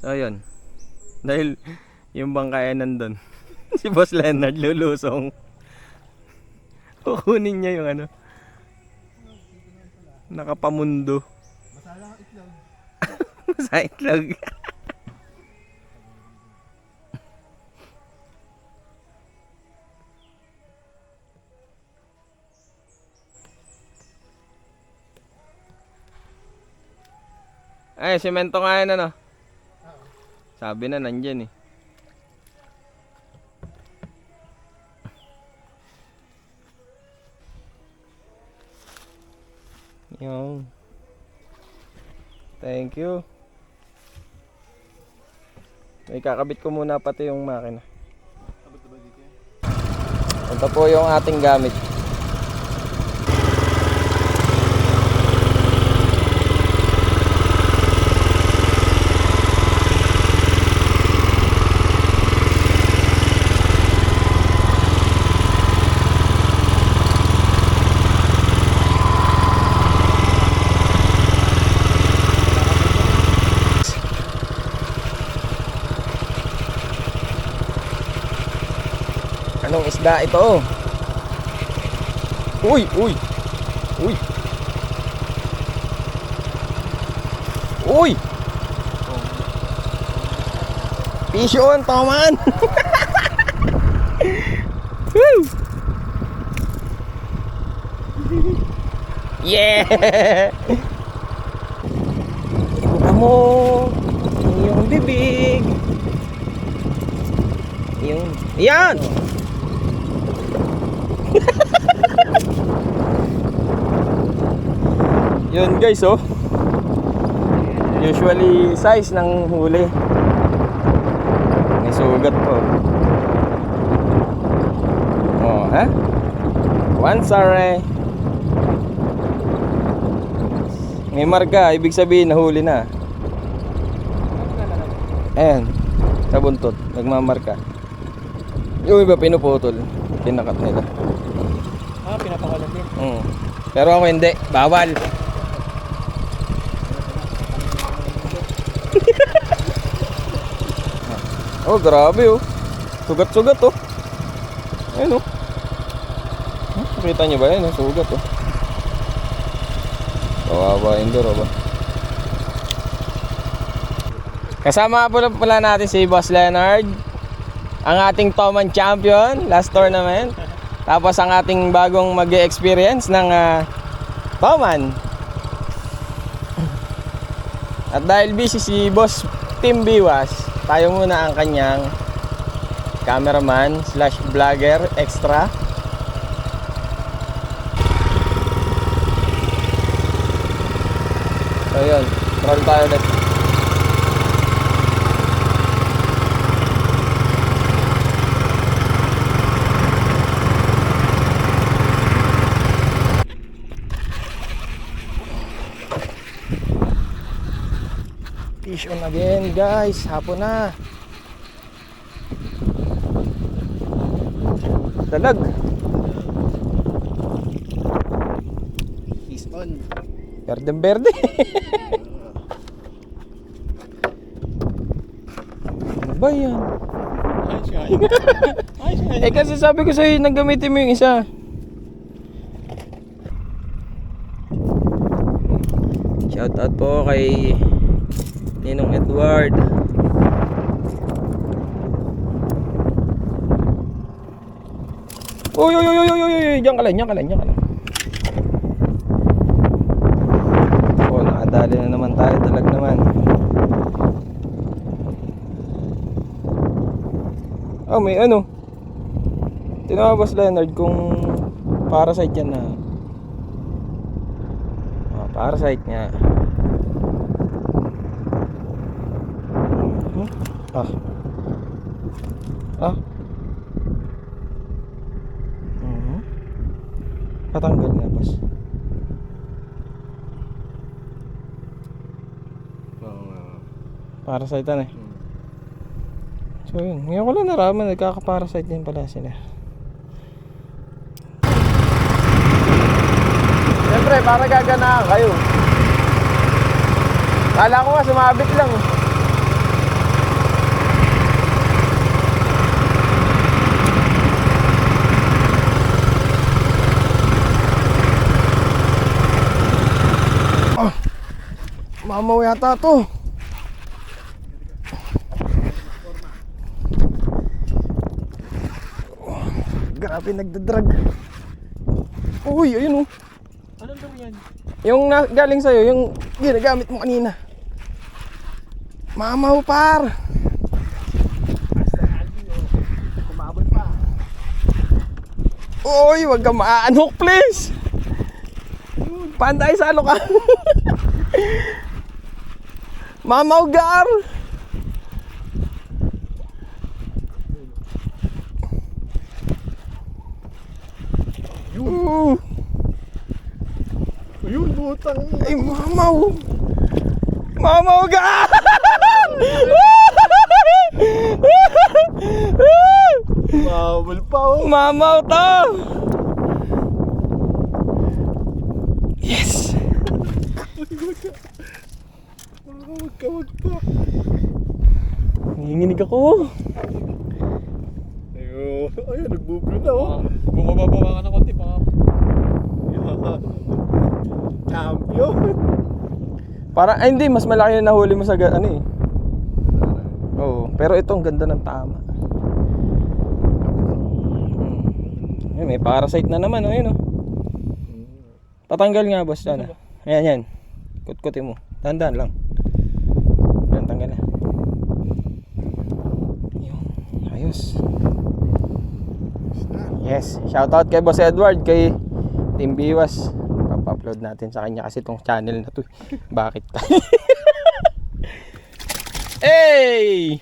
So ayun. Dahil yung bangkaya nandun. Si Boss Leonard lulusong. Kukunin niya yung ano. Nakapamundo. Masala ang itlog. Sa itlog. Ay, semento nga yan ano. Sabi na nandyan eh. Yung. Thank you. May kakabit ko muna pati yung makina. Ito po yung ating gamit. Anong isda ito? Uy, uy. Uy. Uy. Fish on, Toman. Woo. Yeah. Ibuka mo yung bibig. Yung. Yan. Yun guys, oh. Usually size ng huli. May sugat po. Oh, ha? Once are may marka, ibig sabihin nahuli na. Ayan, sa buntot, nagmamarka. Yung iba pinuputol, pinakat nila. Ah, pinapakalat din. Pero ako hindi, bawal. Oh, grabe oh. Sugat-sugat oh. Ayun oh. Nakita nyo ba yan? Sugat oh. Kawawa indoor oh ba? Kasama pala natin si Boss Leonard, ang ating Toman champion last tournament. Tapos ang ating bagong mag-experience ng Toman. At dahil busy si Boss Tim Biwas, tayo muna ang kanyang cameraman / vlogger extra. So yun, roll tayo ulit. Fish on again guys, hapon na. Dalag. Fish on. Berdeng berde. Ano ba yan? Eh kasi sabi ko sa'yo, naggamitin mo yung isa. Shout out po kay Ninong Edward. Uy, uy, uy, uy, uy, uy, diyan ka lang, diyan ka lang, diyan ka lang. Oh, nakadali na naman tayo, talag naman. Oh, may ano. Tinawa Boss Leonard kung parasite yan na. Oh, parasite nga. Ah. Ah. Patanggal na, boss. Parasite na eh. So yun, ngayon ko lang naraman, nagkaka-parasite din pala sila. Siyempre, para gaganaan kayo. Kala ko nga, sumabit lang. Mamaw yata to. Grabe nagdadrag. Uy, ayun oh. Anong daw yan? Yung galing sa'yo, yung ginagamit mo kanina. Mamaw par. Kumabol pa. Uy, wag ka maaanok please. Panday salo ka. Mamaw gar. Ayun, butang. Ay, mamaw. Mamaw gar. Kumabol pa oh. Mamaw to. Yes. Wag pa. Nanginginig ako. Ayun, nagbublo na oh. Bumababa ka ng konti pa. Champion. Para ay hindi mas malaki yung nahuli mo sa ano eh. Oo, pero ito ang ganda ng tama. Ayun, may parasite na naman, oh, yun oh. Tatanggal nga boss, ano. Ayan, yan. Kutkutin mo. Dahan-dahan lang. Yan, tanggal na. Yun, ayos. Yes, shoutout kay Boss Edward, kay Team Biwas. Papa-upload natin sa kanya kasi itong channel na to. Bakit? Hey!